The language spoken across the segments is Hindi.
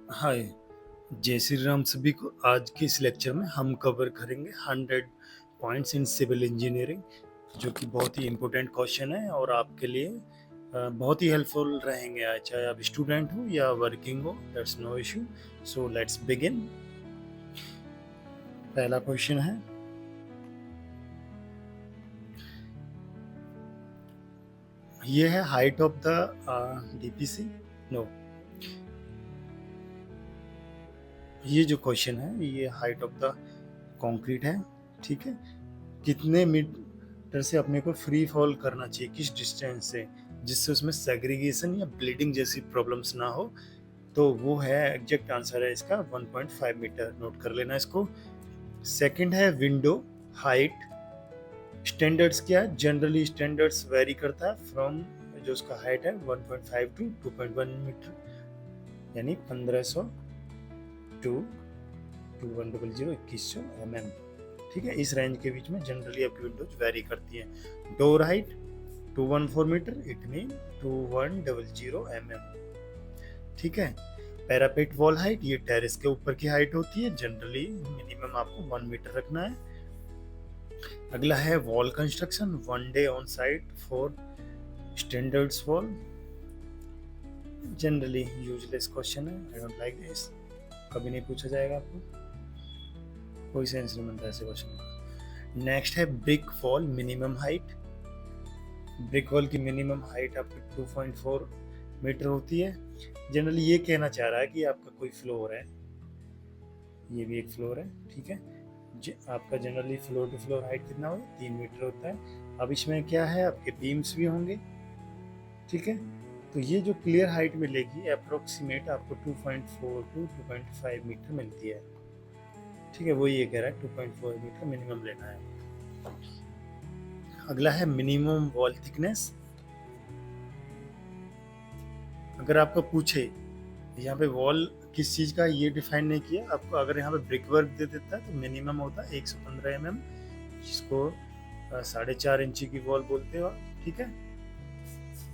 हाय, जय श्री राम सभी को। आज के इस लेक्चर में हम कवर करेंगे 100 पॉइंट्स इन सिविल इंजीनियरिंग, जो कि बहुत ही इम्पोर्टेंट क्वेश्चन है और आपके लिए बहुत ही हेल्पफुल रहेंगे, चाहे आप स्टूडेंट हो या वर्किंग हो, that's no issue. So let's begin. पहला क्वेश्चन है, ये है height of the DPC. No, ये जो क्वेश्चन है ये हाइट ऑफ द कंक्रीट है, ठीक है। कितने मीटर से अपने को फ्री फॉल करना चाहिए, किस डिस्टेंस से, जिससे उसमें सेग्रीगेशन या ब्लीडिंग जैसी प्रॉब्लम्स ना हो। तो वो है, एग्जैक्ट आंसर है इसका 1.5 मीटर। नोट कर लेना इसको। सेकंड है विंडो हाइट। स्टैंडर्ड्स क्या है? जनरली स्टैंडर्ड्स वेरी करता है फ्रॉम, जो उसका हाइट है 1.5 टू 2.1 मीटर, यानी 1500 टू 2100 2100 mm, ठीक है। इस रेंज के बीच में जनरली आपकी विंडोज वेरी करती है। Door height 214 metre, it mean 2100 mm, ठीक है। पैरापेट वॉल हाइट, ये टेरेस के ऊपर की हाइट होती है, जनरली मिनिमम आपको 1 मीटर रखना है। अगला है wall construction, 1 day on site for standards wall. Generally useless question है, आई डोंट लाइक दिस, कभी नहीं पूछा जाएगा आपको, कोई सेंस नहीं बनता ऐसे क्वेश्चन का। नेक्स्ट है brick wall minimum height. Brick wall की मिनिमम हाइट आपकी 2.4 मीटर होती है। जनरली ये कहना चाह रहा है कि आपका कोई फ्लोर है, ये भी एक फ्लोर है, ठीक है। आपका generally floor to floor height कितना होगा? 3 मीटर होता है। अब इसमें क्या है, आपके बीम्स भी होंगे, ठीक है। तो ये जो क्लियर हाइट मिलेगी अप्रोक्सीमेट आपको 2.4 टू 2.5 मीटर मिलती है, ठीक है। वो ये कह रहा है 2.4 मीटर मिनिमम लेना है। अगला है मिनिमम वॉल थिकनेस। अगर आपको पूछे यहाँ पे वॉल किस चीज का, ये डिफाइन नहीं किया आपको। अगर यहाँ पे ब्रिक वर्क दे देता है तो मिनिमम होता है 115 mm, जिसको 4.5 इंची की वॉल बोलते हो, ठीक है।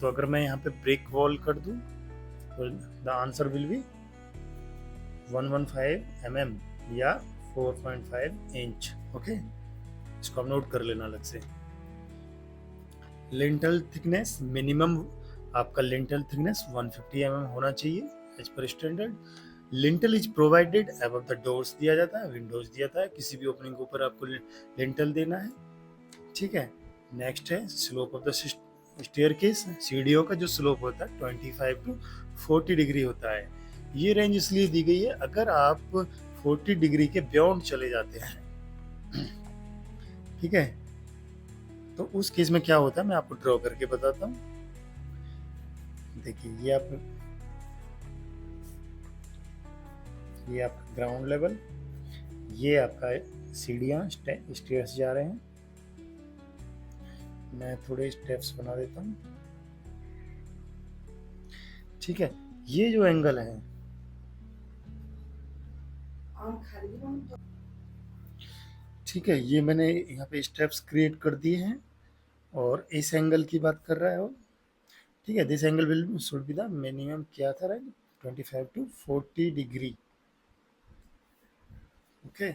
तो अगर मैं यहाँ पे ब्रिक वॉल कर दूं तो the answer will be 115 mm या 4.5 इंच, ओके। इसको आप नोट कर लेना अलग से। लिंटल थिकनेस मिनिमम, आपका लिंटल थिकनेस 150 mm होना चाहिए as per standard. Lintel is provided above the doors दिया जाता है, विंडोज दिया जाता है, किसी भी ओपनिंग के ऊपर आपको लिंटल देना है, ठीक है। नेक्स्ट है स्लोप ऑफ द स्टेयरकेस। सीढ़ियों का जो स्लोप होता है 25 टू 40 डिग्री होता है। ये रेंज इसलिए दी गई है, अगर आप 40 डिग्री के बियॉन्ड चले जाते हैं, ठीक है, तो उस केस में क्या होता है मैं आपको ड्रॉ करके बताता हूँ। देखिए ये आपका ग्राउंड लेवल, ये आपका सीढ़ियाँ स्टेयर्स जा रहे हैं। मैं थोड़े स्टेप्स बना देता हूँ, ठीक है। ये जो एंगल है, ठीक है, ये मैंने यहाँ पे स्टेप्स क्रिएट कर दिए हैं और इस एंगल की बात कर रहा है वो, ठीक है। This angle will should be the minimum, क्या था, राइट, 25 टू 40 डिग्री, ओके।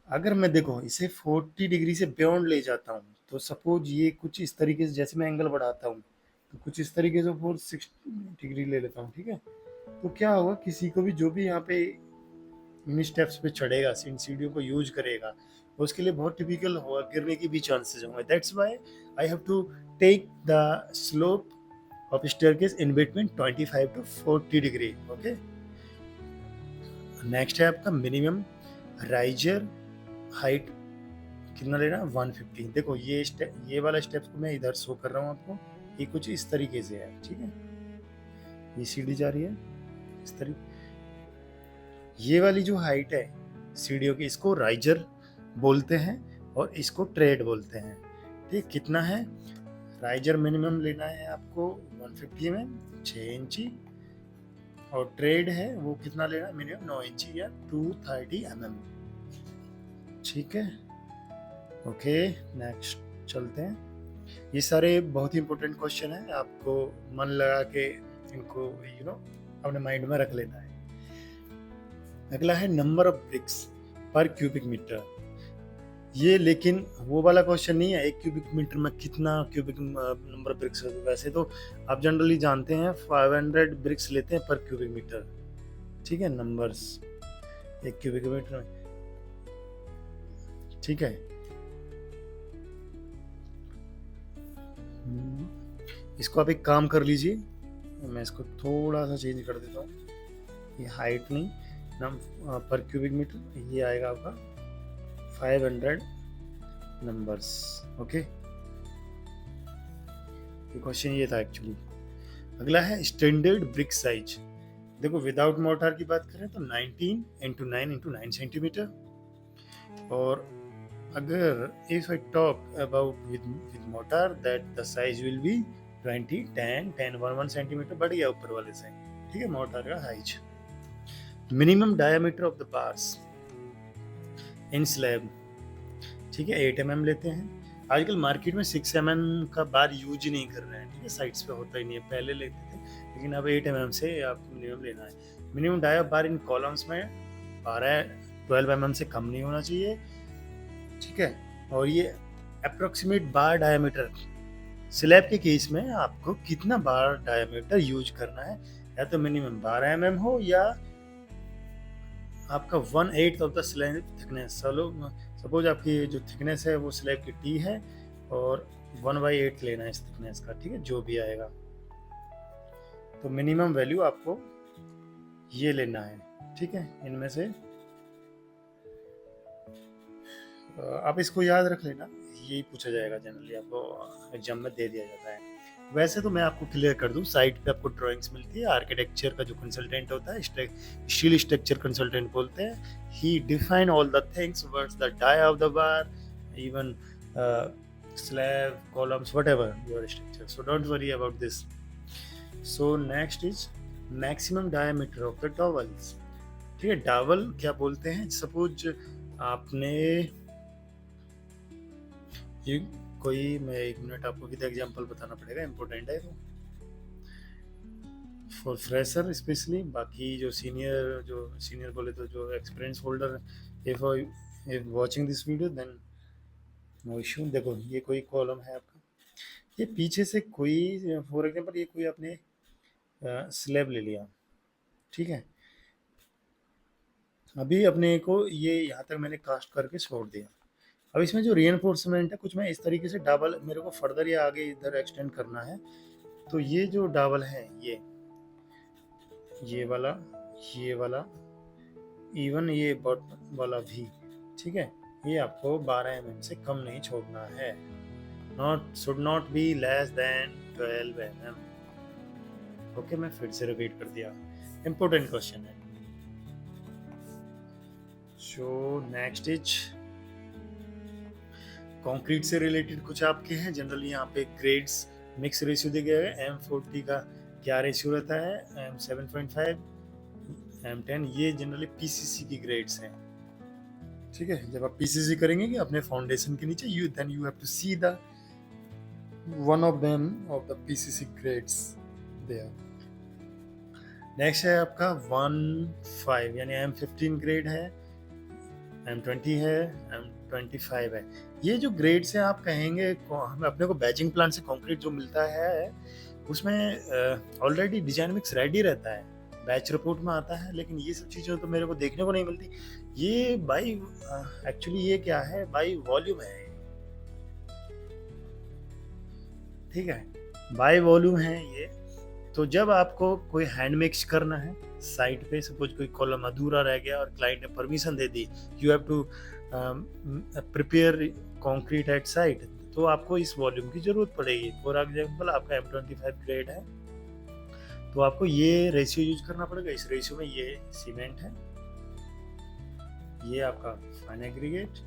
अगर मैं देखो इसे 40 डिग्री से बियॉन्ड ले जाता हूँ तो सपोज ये कुछ इस तरीके से, जैसे मैं एंगल बढ़ाता हूँ तो कुछ इस तरीके से 460 डिग्री ले लेता हूँ, ठीक है। तो क्या होगा, किसी को भी जो भी यहाँ पे इन स्टेप्स पे चढ़ेगा, इन सीढ़ियों को यूज करेगा, उसके लिए बहुत टिपिकल होगा, गिरने की भी चांसेस होंगे। That's why I have to take the slope of staircase in between 25 to 40 degree, okay. Next है आपका मिनिमम राइजर हाइट, कितना लेना है? 150। देखो ये वाला स्टेप्स को मैं इधर शो कर रहा हूँ आपको, ये कुछ इस तरीके से है, ठीक है। ये सीढ़ी जा रही है इस तरीके, ये वाली जो हाइट है सीढ़ियों की, इसको राइजर बोलते हैं और इसको ट्रेड बोलते हैं, ठीक। कितना है राइजर? मिनिमम लेना है आपको 150 mm, 6 इंची, और ट्रेड है वो कितना लेना है? मिनिमम 9 इंची या 230 mm, ठीक है, ओके। नेक्स्ट चलते हैं। ये सारे बहुत ही इंपॉर्टेंट क्वेश्चन है, आपको मन लगा के इनको अपने माइंड में रख लेना है। अगला है नंबर ऑफ ब्रिक्स पर क्यूबिक मीटर। ये लेकिन वो वाला क्वेश्चन नहीं है 1 क्यूबिक मीटर में कितना क्यूबिक नंबर ऑफ ब्रिक्स है। वैसे तो आप जनरली जानते हैं 500 ब्रिक्स लेते हैं पर क्यूबिक मीटर, ठीक है, नंबर्स 1 क्यूबिक मीटर में, ठीक है। इसको आप एक काम कर लीजिए, मैं इसको थोड़ा सा चेंज कर देता हूँ, ये हाइट नहीं नम पर क्यूबिक मीटर, ये आएगा आपका 500 नंबर्स, ओके। ये क्वेश्चन ये था एक्चुअली। अगला है स्टैंडर्ड ब्रिक साइज। देखो विदाउट मोर्टार की बात करें तो 19 इंटू 9 इंटू 9 सेंटीमीटर, और अगर if I talk about with mortar that the size will be 20 10 10 1 centimetre बढ़ गया ऊपर वाले से, ठीक है, मोर्टार का size. Minimum diameter of the bars in slab, ठीक है, 8 mm लेते हैं। आजकल मार्केट में 6 mm का बार यूज ही नहीं कर रहे हैं, ठीक है, साइड्स पे होता ही नहीं है, पहले लेते थे, लेकिन अब 8 mm से आपको मिनिमम लेना है। Minimum dia of bar in columns में 12 mm से कम नहीं होना चाहिए, ठीक है। और ये अप्रोक्सीमेट बार डायमीटर, स्लैब के केस में आपको कितना बार डायमीटर यूज करना है, या तो मिनिमम 12 mm हो या आपका 1/8 of the slab thickness. Suppose आपकी जो थिकनेस है वो स्लैब की टी है और 1/8 लेना है इस थिकनेस का, ठीक है, जो भी आएगा। तो मिनिमम वैल्यू आपको ये लेना है, ठीक है। इनमें से आप इसको याद रख लेना, यही पूछा जाएगा जनरली, आपको एग्जाम में दे दिया जाता है। वैसे तो मैं आपको क्लियर कर दूं, साइट पे आपको ड्राइंग्स मिलती है। आर्किटेक्चर का जो कंसल्टेंट होता है, स्टील स्ट्रक्चर कंसल्टेंट बोलते हैं, he define all the things, what's the dia of the bar, even slab, columns, whatever your structure. So don't worry about this. So next is maximum diameter of the dowels. ठीक है, डावल क्या बोलते हैं, सपोज आपने ये कोई, मैं 1 मिनट आपको विद एग्जांपल बताना पड़ेगा, इम्पोर्टेंट है फॉर फ्रेशर स्पेशली। बाकी जो सीनियर बोले तो जो experience holder, if watching this video then no issue. देखो ये कोई कॉलम है आपका, ये पीछे से कोई, फॉर एग्जांपल ये कोई आपने स्लैब ले लिया, ठीक है, अभी अपने को ये यहाँ तक मैंने कास्ट करके छोड़ दिया। अब इसमें जो रीइंफोर्समेंट है कुछ मैं इस तरीके से डबल, मेरे को फर्दर या आगे इधर एक्सटेंड करना है, तो ये जो डबल है ये वाला इवन ये बॉटम वाला भी, ठीक है, ये आपको 12 mm से कम नहीं छोड़ना है, should not be less than 12 mm। Okay, मैं फिर से रिपीट कर दिया, इंपॉर्टेंट क्वेश्चन है। सो नेक्स्ट इज कंक्रीट से रिलेटेड कुछ आपके हैं। जनरली यहाँ पे ग्रेड्स मिक्स रेशियो दिया गया है। M40 का क्या रेशियो रहता है, M7.5, M10, ये जनरली पीसीसी की ग्रेड्स हैं, ठीक है। जब आप पीसीसी करेंगे कि अपने फाउंडेशन के नीचे, you have to see the one of them of the PCC grades there. Next है आपका 1.5 यानी M15 ग्रेड है, M20 है, M25 है। ये जो ग्रेड्स हैं आप कहेंगे, हमें अपने को बैचिंग प्लांट से कंक्रीट जो मिलता है उसमें ऑलरेडी डिजाइन मिक्स रेडी रहता है, बैच रिपोर्ट में आता है, लेकिन ये सब चीज़ें तो मेरे को देखने को नहीं मिलती। ये बाई एक्चुअली ये क्या है, बाई वॉल्यूम है, ठीक है, बाई वॉल्यूम है ये। तो जब आपको कोई हैंड मिक्स करना है साइट पे, सपोज कोई कॉलम अधूरा रह गया और क्लाइंट ने परमिशन दे दी, you have to prepare concrete at site, तो आपको इस वॉल्यूम की जरूरत पड़ेगी। फॉर एग्जांपल आपका M25 ग्रेड है तो आपको ये रेशियो यूज करना पड़ेगा। इस रेशियो में ये सीमेंट है, ये आपका फाइन एग्रीगेट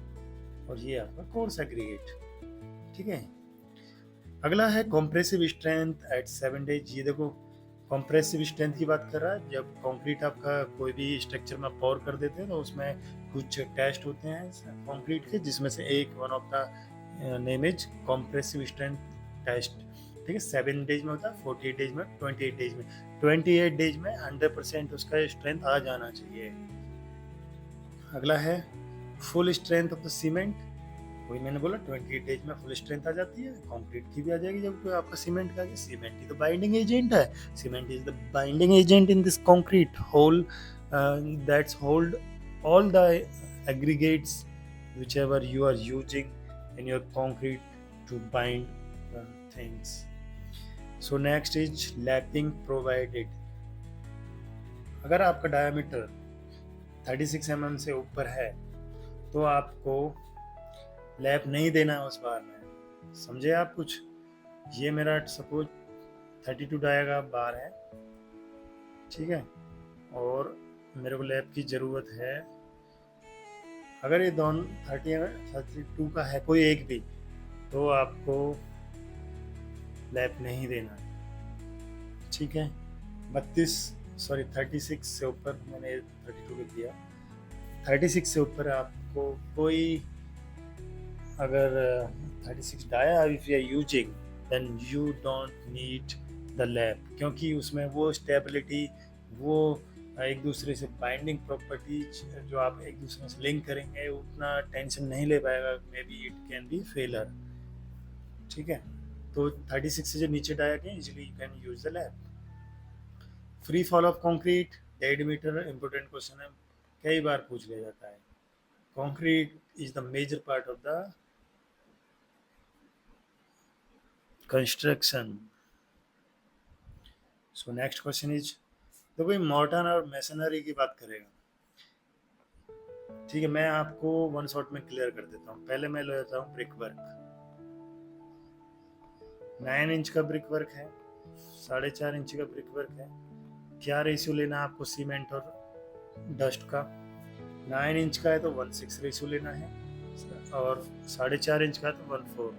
और ये आपका कोर्स एग्रीगेट, ठीक है। अगला है कॉम्प्रेसिव स्ट्रेंथ एट 7 days। ये देखो कॉम्प्रेसिव स्ट्रेंथ की बात कर रहा है, जब कंक्रीट आपका कोई भी स्ट्रक्चर में पॉर कर देते हैं तो उसमें कुछ टेस्ट होते हैं कंक्रीट के, जिसमें से एक one of the name is compressive strength test, ठीक है, 7 डेज में होता है, 48 डेज में, 28 डेज में। 28 डेज में 100% उसका स्ट्रेंथ आ जाना चाहिए। अगला है full strength of the cement. वही मैंने बोला 28 डेज में फुल स्ट्रेंथ आ जाती है, कंक्रीट की भी आ जाएगी जब कोई आपका सीमेंट का। सीमेंट ही तो बाइंडिंग एजेंट है, cement is the binding agent in this concrete whole that's hold all the aggregates whichever you are using in your concrete to bind things. So next is lapping provided. अगर आपका डायमीटर 36 mm से ऊपर है तो आपको लैप नहीं देना है उस बार में। समझे आप कुछ? ये मेरा सपोज 32 डाया का बार है, ठीक है, और मेरे को लैप की ज़रूरत है। अगर ये दोनों 32 का है कोई एक भी, तो आपको लैप नहीं देना है, ठीक है। 36 से ऊपर, मैंने 32 लिख दिया, 36 से ऊपर आपको कोई, अगर 36 dia if you are using then you don't need the lap, क्योंकि उसमें वो स्टेबिलिटी, वो एक दूसरे से बाइंडिंग प्रॉपर्टीज जो आप एक दूसरे से लिंक करेंगे उतना टेंशन नहीं ले पाएगा, maybe it can be failure, ठीक है। तो 36 से जो नीचे डाया गया easily you can use the lap. Free fall of concrete, dead metre, important question है, कई बार पूछ लिया जाता है। Concrete is the major part of the construction. So next question is, तो कोई मॉडर्न और मैसनरी की बात करेगा, ठीक है। मैं आपको वन शॉट में क्लियर कर देता हूँ। पहले मैं लेता हूँ ब्रिक वर्क। 9 इंच का ब्रिक वर्क है, 4.5 इंच का ब्रिक वर्क है। क्या रेशियो लेना है आपको सीमेंट और डस्ट का? 9 इंच का है तो 1:6 रेशियो लेना है, और 4.5 इंच का है तो 1:4।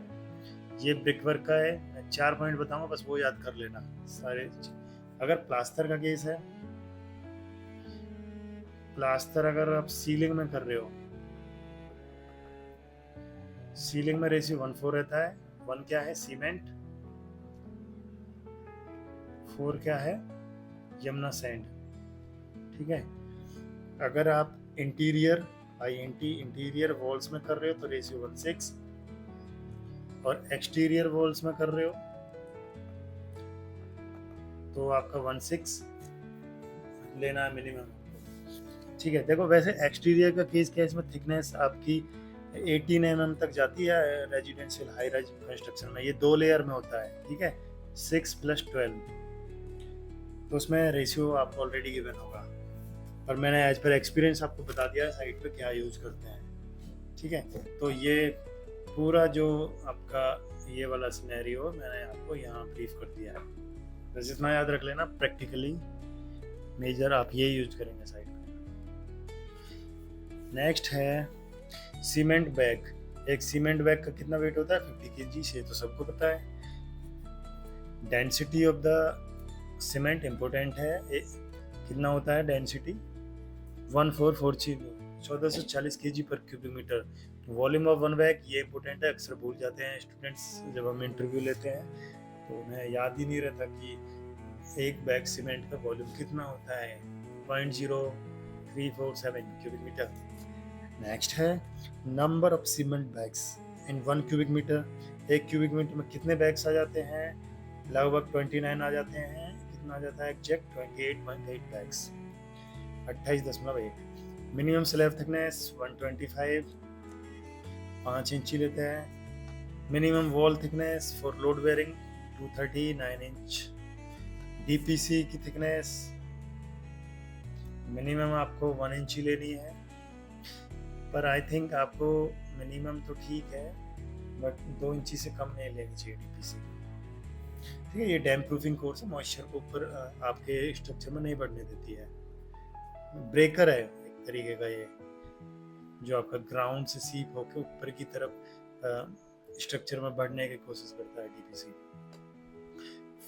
ये ब्रिक वर्क का है, मैं 4 पॉइंट बताऊंगा, बस वो याद कर लेना सारे। अगर प्लास्टर का केस है, प्लास्टर अगर आप सीलिंग में कर रहे हो, सीलिंग में रेशियो 1:4 रहता है। 1 क्या है? सीमेंट, 4 क्या है? यमुना सैंड, ठीक है। अगर आप इंटीरियर इंटीरियर वॉल्स में कर रहे हो तो रेशियो 1:6, और एक्सटीरियर वॉल्स में कर रहे हो तो आपका 1:6 लेना है मिनिमम, ठीक है। देखो वैसे एक्सटीरियर का केस क्या है, इसमें थिकनेस आपकी 18 mm तक जाती है रेजिडेंशियल हाई राइज कंस्ट्रक्शन में। ये 2 लेयर में होता है, ठीक है, 6 + 12, तो उसमें रेशियो आपको ऑलरेडी गिवन होगा, पर मैंने एज पर एक्सपीरियंस आपको बता दिया है साइट पे क्या यूज करते हैं, ठीक है। तो ये पूरा जो आपका ये वाला सिनेरियो मैंने आपको यहाँ ब्रीफ कर दिया है, बस इतना याद रख लेना। प्रैक्टिकली मेजर आप ये यूज करेंगे साइट पे। नेक्स्ट है सीमेंट बैग। एक सीमेंट बैग का कितना वेट होता है? 50 kg से, तो सबको पता है। Density of the cement important है, कितना होता है डेंसिटी? 1440 kg पर cubic metre. Volume of one bag, ये इम्पोर्टेंट है, अक्सर भूल जाते हैं स्टूडेंट्स जब हम इंटरव्यू लेते हैं, तो उन्हें याद ही नहीं रहता कि एक बैग सीमेंट का वॉल्यूम कितना होता है, 0.0347 क्यूबिक मीटर। नेक्स्ट है number of cement bags in 1 cubic metre. 1 cubic metre में कितने बैग्स आ जाते हैं? लगभग 29 आ जाते हैं। कितना आ जाता है exact? 28.8 bags, 28.8। Minimum slab thickness 125, 5 इंची लेते हैं। Minimum wall thickness for load bearing 239 inch. DPC की थिकनेस मिनिमम आपको 1 इंची लेनी है, पर आई थिंक आपको मिनिमम तो ठीक है, बट 2 इंची से कम नहीं लेनी चाहिए डीपीसी, ठीक है। ये डैम प्रूफिंग कोर्स है, मॉइस्चर को ऊपर आपके स्ट्रक्चर में नहीं बढ़ने देती है। ब्रेकर है एक तरीके का ये, जो आपका ग्राउंड से सीप होकर ऊपर की तरफ स्ट्रक्चर में बढ़ने की कोशिश करता है DPC.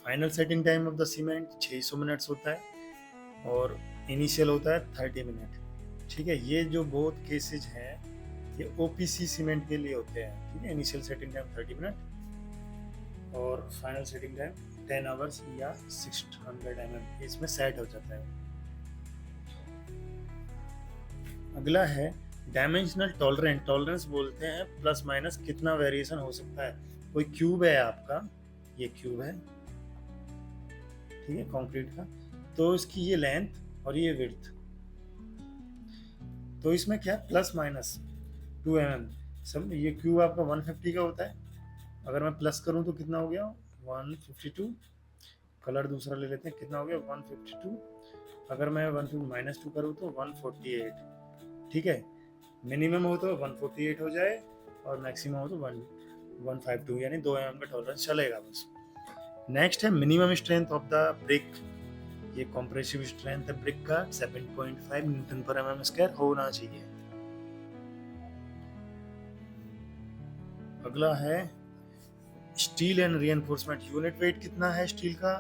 Final setting time of the cement 600 minutes होता है, और इनिशियल होता है 30 मिनट, ठीक है। ये जो बोथ केसेज हैं ये ओपीसी सीमेंट के लिए होते हैं, ठीक है। इनिशियल सेटिंग टाइम 30 मिनट और फाइनल सेटिंग टाइम 10 आवर्स या 600 mm इसमें सेट हो जाता है। अगला है डायमेंशनल टॉलरेंस। टॉलरेंस बोलते हैं प्लस माइनस कितना वेरिएशन हो सकता है। कोई क्यूब है आपका, ये क्यूब है, ठीक है, कंक्रीट का, तो इसकी ये लेंथ और ये विड्थ, तो इसमें क्या प्लस माइनस 2 mm। सब ये क्यूब आपका 150 का होता है, अगर मैं प्लस करूं तो कितना हो गया 152। कलर दूसरा ले लेते हैं, कितना हो गया 152। अगर मैं 1 माइनस 2 करूँ तो 148, ठीक है। मिनिमम हो तो 148 हो जाए और मैक्सिमम हो तो 152, यानी 2 mm का टॉलरेंस चलेगा बस। नेक्स्ट है minimum strength of the brick. ये कॉम्प्रेसिव स्ट्रेंथ है ब्रिक का 7.5 न्यूटन पर mm स्क्वायर होना चाहिए। अगला है steel and reinforcement. Unit weight कितना है स्टील का,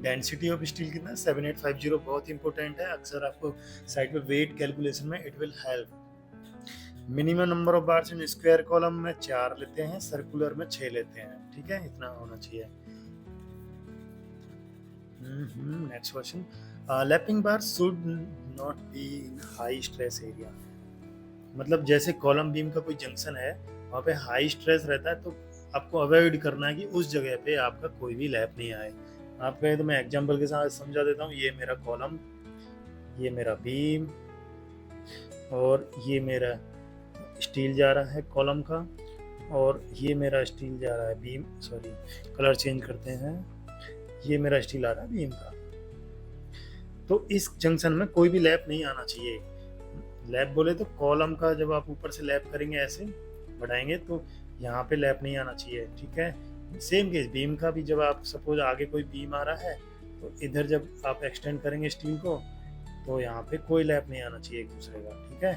डेंसिटी ऑफ स्टील कितना है 7850। बहुत इंपॉर्टेंट है, अक्सर आपको साइड पे वेट कैलकुलेशन में it will help. Minimum number of bars in square column में 4 लेते हैं, सर्कुलर में 6 लेते हैं, ठीक है, इतना होना चाहिए। Next question, lapping bar should not be in high stress area. मतलब जैसे कॉलम बीम का कोई जंक्शन है, वहाँ पे हाई स्ट्रेस रहता है, तो आपको अवॉइड करना है कि उस जगह पे आपका कोई भी लैप नहीं आए। आप कहें तो मैं एग्जांपल के साथ समझा देता हूँ। ये मेरा कॉलम, ये मेरा बीम, और ये मेरा स्टील जा रहा है कॉलम का, और ये मेरा स्टील जा रहा है बीम, सॉरी कलर चेंज करते हैं, ये मेरा स्टील आ रहा है बीम का। तो इस जंक्शन में कोई भी लैप नहीं आना चाहिए। लैप बोले तो कॉलम का जब आप ऊपर से लैप करेंगे, ऐसे बढ़ाएंगे, तो यहाँ पे लैप नहीं आना चाहिए, ठीक है। सेम केस बीम का भी, जब आप सपोज आगे कोई बीम आ रहा है, तो इधर जब आप एक्सटेंड करेंगे स्टील को, तो यहाँ पे कोई लैप नहीं आना चाहिए एक दूसरे का, ठीक है,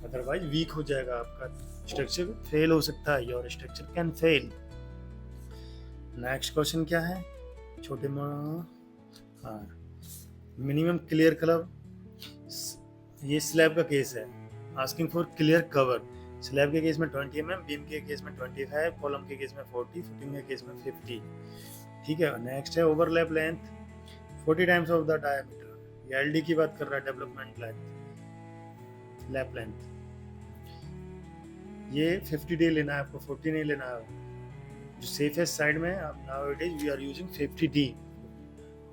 अदरवाइज वीक हो जाएगा आपका स्ट्रक्चर, फेल हो सकता है, your structure can fail. Next question क्या है, छोटे हाँ, मिनिमम क्लियर कलर। ये स्लैब का केस है, asking for clear cover. Slab के केस में 20 mm, बीम के केस में 25, कॉलम के केस में 40, फुटिंग के केस में 50, ठीक है। नेक्स्ट है overlap length 40 times of the diameter. ये एलडी की बात कर रहा है, डेवलपमेंट लेंथ, लैप लेंथ। ये 50D लेना है आपको, 40 नहीं लेना है। जो सेफेस्ट साइड में अब now it is we are using 50D,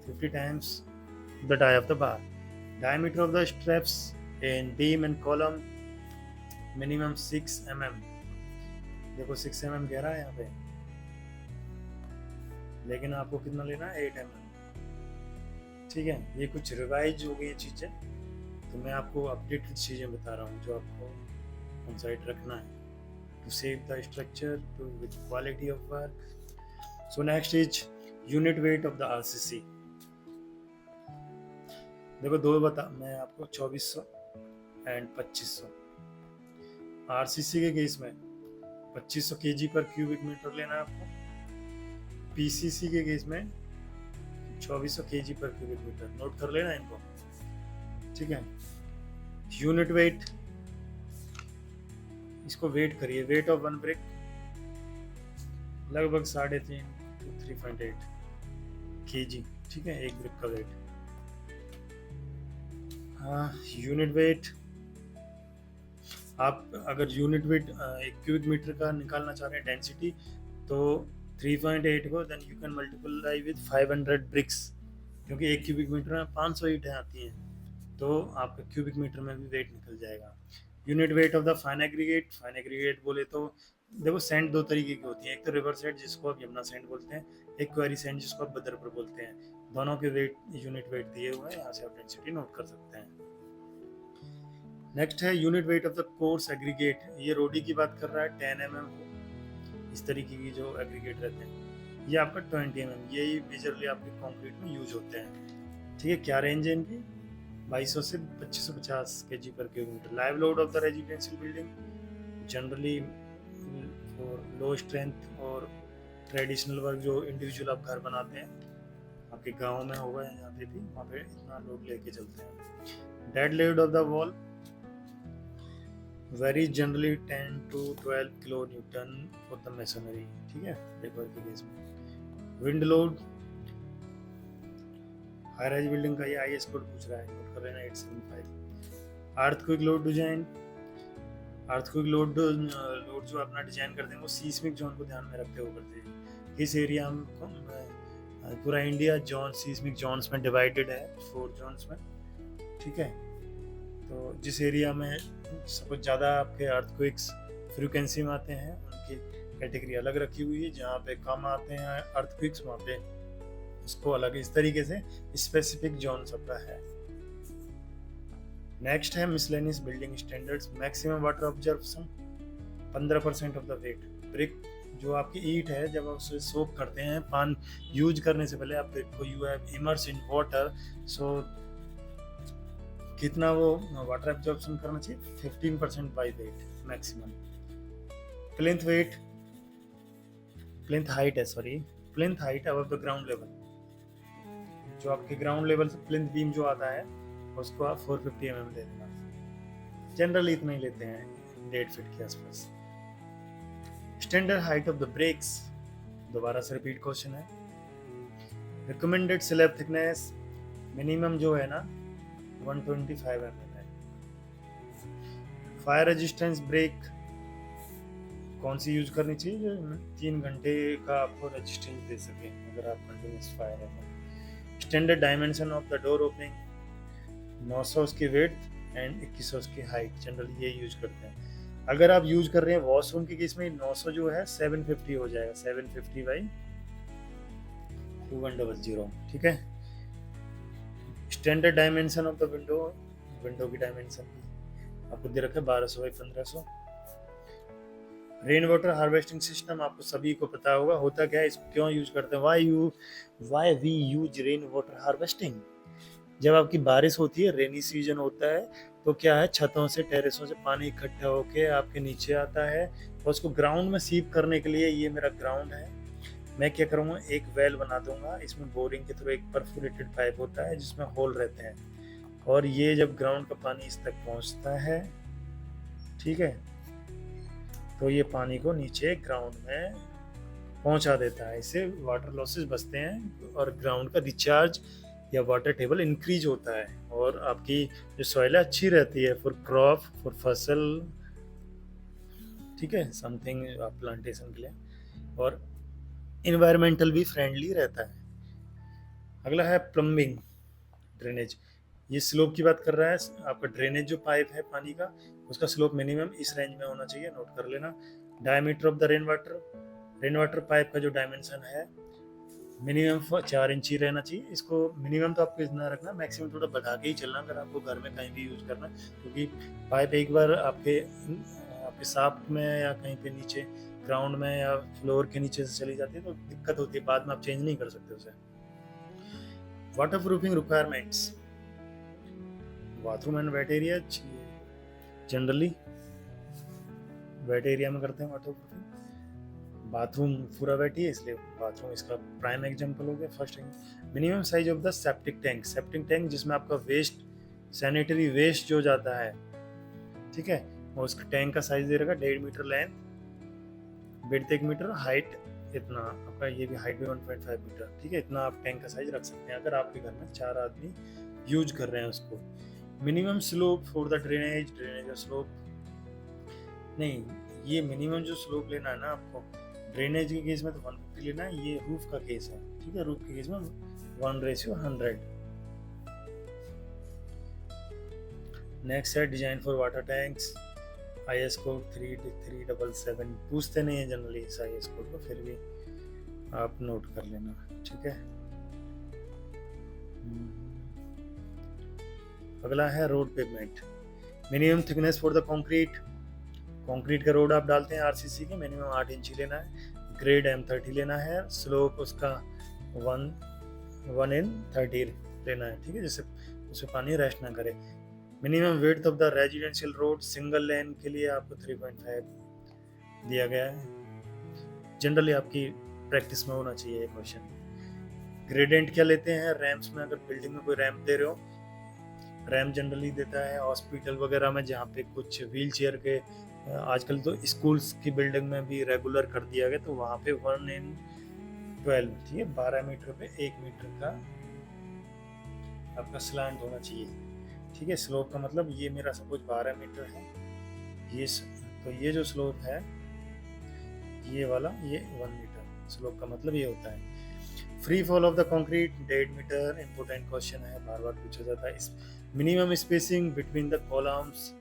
50 times the die of the bar. Diameter of the straps in beam and column minimum 6 mm। देखो 6 mm कह रहा है यहाँ पे, लेकिन आपको कितना लेना है 8 mm, ठीक है। ये कुछ रिवाइज हो गई चीजें, तो मैं आपको अपडेटेड चीजें बता रहा हूँ जो आपको ऑन साइड रखना है to save the structure to with quality of work. So next is unit weight of the RCC। देखो दो बता मैं आपको 2400 एंड 2500। आरसीसी के केस में 2500 kg पर क्यूबिक मीटर लेना है आपको। पीसीसी के केस में 2400 kg पर क्यूबिक मीटर, नोट कर लेना इनको, ठीक है। यूनिट वेट, इसको वेट करिए, वेट ऑफ वन ब्रिक लगभग 3.5 to 3.8 kg, ठीक है, एक ब्रिक का वेट। हाँ, यूनिट वेट, आप अगर यूनिट वेट एक क्यूबिक मीटर का निकालना चाह रहे हैं डेंसिटी, तो 3.8 को then you can multiply with 500 bricks, क्योंकि एक क्यूबिक मीटर में 500 ईंटें आती हैं, तो आपका क्यूबिक मीटर में भी वेट निकल जाएगा। Unit weight of the fine aggregate. Fine aggregate बोले तो देखो सैंड दो तरीके की होती है, एक तो रिवर सैंड जिसको आप यमुना सैंड बोलते हैं, एक क्वेरी सैंड जिसको आप बदरपुर बोलते हैं। दोनों के वेट यूनिट वेट दिए हुए हैं, यहाँ से आप डेंसिटी नोट कर सकते हैं। नेक्स्ट है unit weight of the coarse aggregate. ये रोडी की बात कर रहा है, 10 mm इस तरीके की जो एग्रीगेट रहते हैं। ये आपका 20 mm, यही मेजरली आपके कंक्रीट में यूज होते हैं, ठीक है। क्या रेंज है इनकी, 2200 से 2550 kg पर kilometre. Live load of the residential building generally for low strength और ट्रेडिशनल वर्क, जो इंडिविजुअल आप घर बनाते हैं, आपके गांव में होगा यहाँ पे भी, वहाँ पे इतना लोड लेके चलते हैं। Dead load of the wall, very generally 10 to 12 kilo Newton for the masonry, ठीक है, पेपर के केस में। Wind load, high rise building का ये आईएस कोड पूछ रहा है, नोट कर लेना 875। Earthquake load design, earthquake load जो अपना डिजाइन करते हैं वो सीस्मिक जोन को ध्यान में रखते हुए करते हैं। इस एरिया में पूरा इंडिया जोन सीस्मिक जोन्स में डिवाइडेड है, 4 जोन्स में, ठीक है। तो जिस एरिया में सबसे ज़्यादा आपके अर्थक्वेक्स फ्रीक्वेंसी में आते हैं उनकी कैटेगरी अलग रखी हुई है, जहाँ पे कम आते हैं अर्थक्वेक्स वहाँ पे उसको अलग, इस तरीके से स्पेसिफिक जोन सबका है। नेक्स्ट है miscellaneous building standards. Maximum water observation 15% of the weight. Brick जो आपकी ईंट है, जब आप उसे सोक करते हैं पान यूज करने से पहले आप देखो you have immerse in water, so कितना वो वाटर एब्जॉर्प्शन करना चाहिए, 15% by weight maximum. Plinth weight, plinth height है, sorry, plinth height above the ground level, जो आपके ग्राउंड लेवल से प्लिंथ बीम जो आता है उसको आप 450 mm ले लेना, जनरली इतना ही लेते हैं, 1.5 फीट के आसपास। Standard height of the bricks, दोबारा से रिपीट क्वेश्चन है। रिकमेंडेड स्लैब थिकनेस मिनिमम जो है ना 125 mm है। फायर रेजिस्टेंस ब्रेक कौन सी यूज करनी चाहिए, जो 3 घंटे का आपको रेजिस्टेंस दे सके अगर आप कंटिन्यूस फायर है तो। Standard dimension of the door opening 900 उसकी विड्थ एंड 2100 उसकी हाइट, जनरली ये यूज करते हैं। अगर आप यूज कर रहे हैं वॉशरूम के केस में 900 जो है 750 हो जाएगा, 750 बाई 2100, ठीक है। Standard dimension of the window, window की डायमेंशन आपको दे रखा है 1200 by 1500। Rain water harvesting system आपको सभी को पता होगा, होता क्या है, इसको क्यों यूज करते हैं, why we use rain water harvesting. जब आपकी बारिश होती है, रेनी सीजन होता है, तो क्या है, छतों से टेरेसों से पानी इकट्ठा होके आपके नीचे आता है और उसको ग्राउंड में सीप करने के लिए, ये मेरा ग्राउंड है, मैं क्या करूँगा, एक वेल बना दूंगा, इसमें बोरिंग के थ्रू एक परफोरेटेड पाइप होता है जिसमें होल रहते हैं, और ये जब ग्राउंड का पानी इस तक पहुँचता है, ठीक है, तो ये पानी को नीचे ग्राउंड में पहुंचा देता है। इससे वाटर लॉसेस बचते हैं और ग्राउंड का रिचार्ज या वाटर टेबल इंक्रीज होता है, और आपकी जो सॉइल है अच्छी रहती है फॉर क्रॉप, फॉर फसल, ठीक है, समथिंग प्लांटेशन के लिए, और इन्वायरमेंटल भी फ्रेंडली रहता है। अगला है प्लम्बिंग ड्रेनेज। ये स्लोप की बात कर रहा है, आपका ड्रेनेज जो पाइप है पानी का उसका स्लोप मिनिमम इस रेंज में होना चाहिए, नोट कर लेना। Diameter of the rain water pipe का जो डायमेंशन है मिनिमम 4 इंच ही रहना चाहिए। इसको मिनिमम तो आपको इतना रखना, मैक्सिमम थोड़ा बढ़ा के ही चलना अगर आपको घर में कहीं भी यूज करना, क्योंकि पाइप एक बार आपके साफ्ट में या कहीं पे नीचे ग्राउंड में या फ्लोर के नीचे से चली जाती है तो दिक्कत होती है, बाद में आप चेंज नहीं कर सकते उसे। Water proofing requirements, bathroom and wait area generally wait area में करते हैं वाटर प्रूफिंग। बाथरूम पूरा वेट ही है इसलिए बाथरूम इसका प्राइम एग्जांपल हो गया। First minimum size of the septic tank जिसमें आपका वेस्ट, सैनिटरी वेस्ट जो जाता है, ठीक है, और उसका टैंक का साइज दे रखा 1.5 metre length, width 1 metre, height इतना आपका, ये भी हाइट भी 1.5 मीटर, ठीक है, इतना आप टैंक का साइज रख सकते हैं अगर आपके घर में 4 आदमी यूज कर रहे हैं उसको। Minimum slope for the drainage slope नहीं, ये मिनिमम जो स्लोप लेना है ना आपको, ड्रेनेज के केस में तो 150 लेना है, ये रूफ का केस है, ठीक है, रूफ के केस में 1:100। नेक्स्ट है design for water tanks, IS code 377 पूछते नहीं है जनरली इस IS कोड को, फिर भी आप नोट कर लेना, ठीक है। अगला है road pavement. Minimum thickness for the concrete का रोड आप डालते हैं RCC के, मिनिमम 8 इंच लेना है, ग्रेड M30 लेना है, स्लोप उसका 1 in 30 लेना है, ठीक है, जिससे उसमें पानी रेस्ट ना करे। Minimum width of the residential road single lane के लिए आपको 3.5 दिया गया है, जनरली आपकी प्रैक्टिस में होना चाहिए ये क्वेश्चन। ग्रेडेंट क्या लेते हैं, रैम्प्स में, अगर बिल्डिंग में कोई रैम्प दे रहे हो रैम्प जनरली देता है हॉस्पिटल वगैरह में, जहाँ पे कुछ व्हील चेयर के आजकल तो स्कूल्स की बिल्डिंग में भी रेगुलर कर दिया गया, तो वहाँ पे 1/12, ठीक है, 12 मीटर पे 1 मीटर का आपका स्लैंट होना चाहिए, ठीक है। स्लोप का मतलब ये मेरा सपोज 12 मीटर है, ये तो ये जो स्लोप है ये वाला, ये 1 मीटर स्लोप का मतलब ये होता है। Free fall of the concrete 1.5 metre, important question है, बार बार पूछा जाता है। Minimum spacing between the columns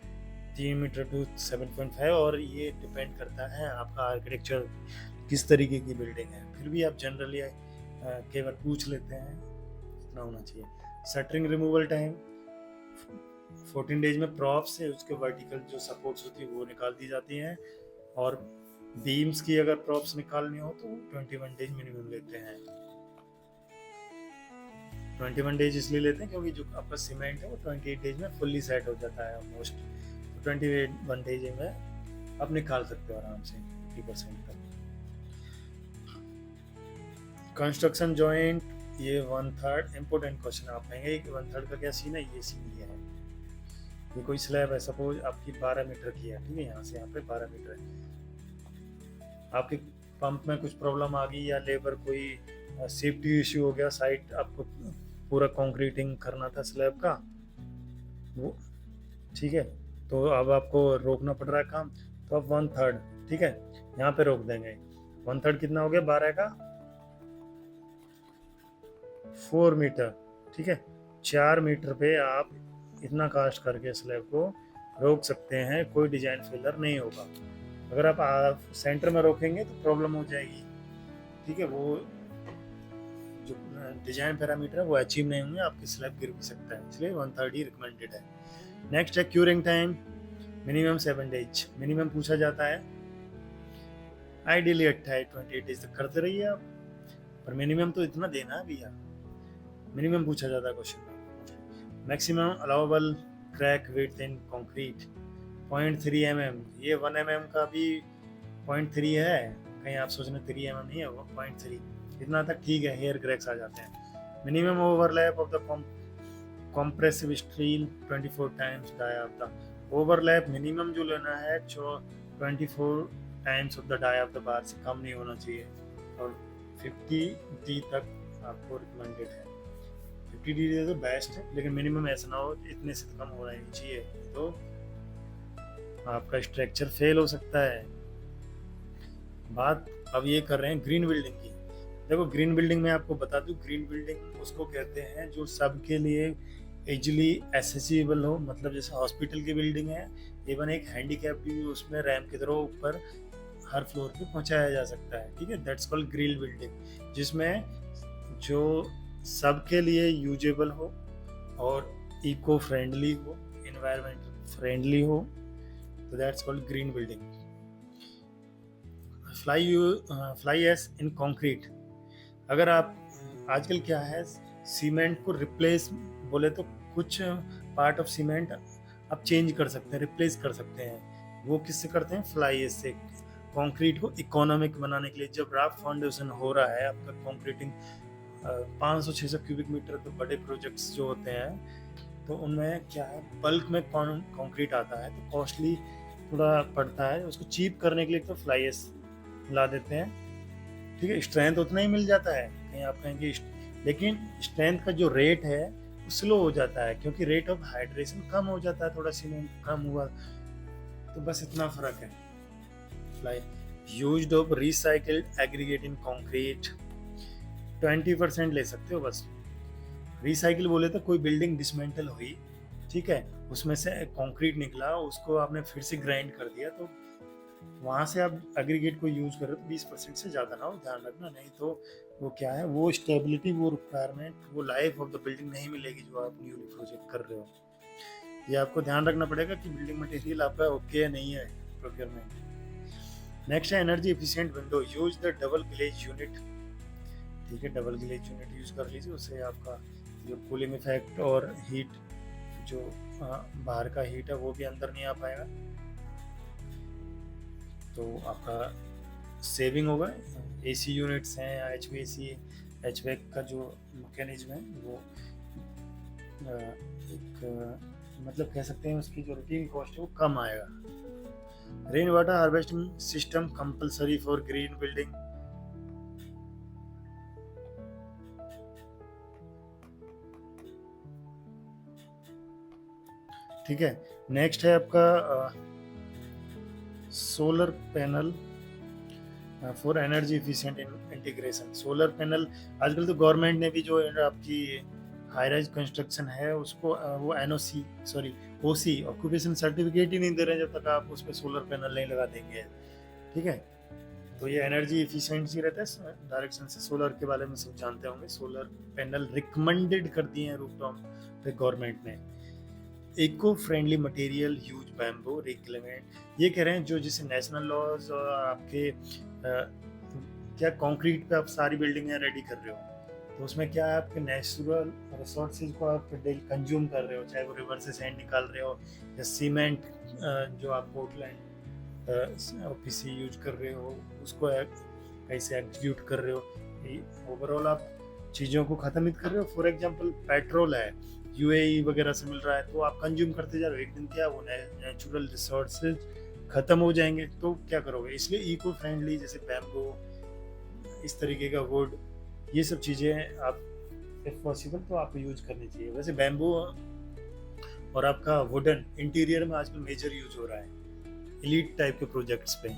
3 metre to 7.5, और ये डिपेंड करता है आपका आर्किटेक्चर किस तरीके की बिल्डिंग है, फिर भी आप जनरली केवल पूछ लेते हैं, इतना होना चाहिए। शटरिंग रिमूवल टाइम 14 डेज में प्रॉप से उसके वर्टिकल जो सपोर्ट्स होती है वो निकाल दी जाती हैं, और बीम्स की अगर प्रॉप्स निकालनी हो तो 21 डेज मिनिमम लेते हैं। 21 डेज इसलिए लेते हैं क्योंकि जो आपका सीमेंट है वो 28 डेज में फुल्ली सेट हो जाता है ऑलमोस्ट, तो 21 डेज में आप निकाल सकते हो आराम से 50% तक। कंस्ट्रक्शन जॉइंट ये 1/3, इंपॉर्टेंट क्वेश्चन। आप कहेंगे कि 1/3 का क्या सीन है, ये सीन ये है, ये कोई स्लैब है सपोज आपकी 12 मीटर की है, ठीक है, यहाँ से यहाँ पे 12 मीटर है, आपके पंप में कुछ प्रॉब्लम आ गई या लेबर कोई सेफ्टी इश्यू हो गया, साइट आपको पूरा कंक्रीटिंग करना था स्लैब का वो, ठीक है, तो अब आपको रोकना पड़ रहा है काम, तो अब 1/3, ठीक है, यहाँ पे रोक देंगे। 1/3 कितना हो गया, 12 का 4 मीटर, ठीक है, 4 मीटर पे आप इतना कास्ट करके स्लैब को रोक सकते हैं, कोई डिजाइन फेलर नहीं होगा। अगर आप सेंटर में रोकेंगे तो प्रॉब्लम हो जाएगी, ठीक है, वो जो डिजाइन पैरामीटर है वो अचीव नहीं होंगे, आपकी स्लैब गिर भी सकता है, इसलिए 1/3 ही रिकमेंडेड है। नेक्स्ट है curing time, minimum 7 days minimum पूछा जाता है, आइडियली 28 डेज तक करते रहिए आप, पर मिनिमम तो इतना देना है भैया, मिनिमम पूछा जाता है क्वेश्चन में। मैक्सिमम अलाउबल क्रैक विड्थ इन कंक्रीट 0.3 mm, ये 1 mm का भी 0.3 है, कहीं आप सोच रहे 3 mm नहीं है, वो 0.3 इतना तक ठीक है, हेयर क्रैक्स आ जाते हैं। Minimum overlap of the compressive steel 24 times dia, overlap minimum जो लेना है 24 times of the dia of the bar से कम नहीं होना चाहिए, और 50D तक आपको रिकमेंडेड है। 50D तो बेस्ट है, लेकिन मिनिमम ऐसा ना हो इतने से कम होना ही चाहिए, तो आपका स्ट्रक्चर फेल हो सकता है। बात अब ये कर रहे हैं ग्रीन बिल्डिंग की। देखो ग्रीन बिल्डिंग में आपको बता दूं, ग्रीन बिल्डिंग उसको कहते हैं जो सबके लिए इजीली एसेसिबल हो, मतलब जैसे हॉस्पिटल की बिल्डिंग है, इवन एक हैंडीकैप भी उसमें रैंप की तरह ऊपर हर फ्लोर पे पहुंचाया जा सकता है, ठीक है, दैट्स कॉल्ड ग्रीन बिल्डिंग, जिसमें जो सबके लिए यूजेबल हो और इको फ्रेंडली हो, इन्वायरमेंट फ्रेंडली हो, तो that's called green building. Fly ash in concrete, अगर आप आजकल क्या है सीमेंट को रिप्लेस बोले तो कुछ पार्ट ऑफ सीमेंट आप चेंज कर सकते हैं, रिप्लेस कर सकते हैं, वो किससे करते हैं, फ्लाई एस से, कंक्रीट को इकोनॉमिक बनाने के लिए। जब राफ्ट फाउंडेशन हो रहा है आपका कंक्रीटिंग 500-600 क्यूबिक मीटर, तो बड़े प्रोजेक्ट्स जो होते हैं तो उनमें क्या है बल्क में कंक्रीट आता है, तो कॉस्टली थोड़ा पड़ता है, उसको चीप करने के लिए तो फ्लाई एस ला देते हैं, ठीक है, स्ट्रेंथ उतना ही मिल जाता है, कहीं आप कहेंगे लेकिन स्ट्रेंथ का जो रेट है वो स्लो हो जाता है, क्योंकि रेट ऑफ हाइड्रेशन कम हो जाता है, थोड़ा सीमेंट कम हुआ, तो बस इतना फर्क है। Fly used of recycled aggregate in concrete 20% ले सकते हो बस। रिसाइकिल बोले तो कोई बिल्डिंग डिसमेंटल हुई, ठीक है, उसमें से कंक्रीट निकला, उसको आपने फिर से ग्राइंड कर दिया, तो वहाँ से आप एग्रीगेट को यूज कर रहे हो तो 20% से ज़्यादा ना हो, ध्यान रखना, नहीं तो वो क्या है, वो स्टेबिलिटी, वो रिक्वायरमेंट, वो लाइफ ऑफ द बिल्डिंग नहीं मिलेगी जो आप न्यूली प्रोजेक्ट कर रहे हो। ये आपको ध्यान रखना पड़ेगा कि बिल्डिंग मटेरियल आपका ओके है नहीं है प्रोक्योरमेंट। नेक्स्ट है energy efficient window, use the double glaze unit, ठीक है, डबल ग्लेज यूनिट यूज कर लीजिए, उससे आपका जो कूलिंग इफेक्ट और हीट जो बाहर का हीट है वो भी अंदर नहीं आ पाएगा, तो आपका सेविंग होगा। एसी यूनिट्स हैं या एचवीएसी एचवैक का जो मैकेनिज्म है वो एक मतलब कह सकते हैं उसकी जो रूटीन कॉस्ट है वो कम आएगा। Rain water harvesting system compulsory for green building. ठीक है, नेक्स्ट है आपका solar panel for energy efficient integration. Solar panel आजकल तो गवर्नमेंट ने भी जो आपकी हाई राइज कंस्ट्रक्शन है उसको वो एनओसी सॉरी ओसी ऑक्यूपेशन सर्टिफिकेट ही नहीं दे रहे जब तक आप उस पर सोलर पैनल नहीं लगा देंगे। ठीक है, तो ये एनर्जी एफिशिएंसी रहता है डायरेक्शन से। सोलर के बारे में सब जानते होंगे। सोलर पैनल रिकमेंडेड कर दिए हैं रूफटॉप पे गवर्नमेंट ने। Eco friendly material use bamboo रिक्लेमेंट। ये कह रहे हैं जो जैसे नेशनल लॉज और आपके क्या कंक्रीट पे आप सारी बिल्डिंगें रेडी कर रहे हो तो उसमें क्या है आपके नेचुरल रिसोर्सेज को आप डेली कंज्यूम कर रहे हो, चाहे वो रिवर से सैंड निकाल रहे हो या सीमेंट जो आप पोर्टलैंड ओपीसी यूज कर रहे हो उसको कैसे एग्जीक्यूट कर रहे हो। ओवरऑल आप चीज़ों को ख़त्म ही कर रहे हो। फॉर एग्जांपल पेट्रोल है यूएई वगैरह से मिल रहा है तो आप कंज्यूम करते जा रहे हो, एक दिन क्या वो नेचुरल रिसोर्सेज ख़त्म हो जाएंगे तो क्या करोगे। इसलिए इको फ्रेंडली जैसे बैम्बू, इस तरीके का वुड, ये सब चीज़ें आप इफ पॉसिबल तो आपको यूज करनी चाहिए। वैसे बैम्बू और आपका वुडन इंटीरियर में आजकल मेजर यूज हो रहा है एलीट टाइप के प्रोजेक्ट्स पे।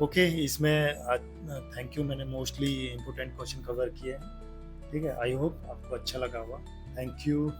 ओके, इसमें थैंक यू, मैंने मोस्टली इम्पोर्टेंट क्वेश्चन कवर किए हैं। ठीक है, आई होप आपको अच्छा लगा होगा। Thank you.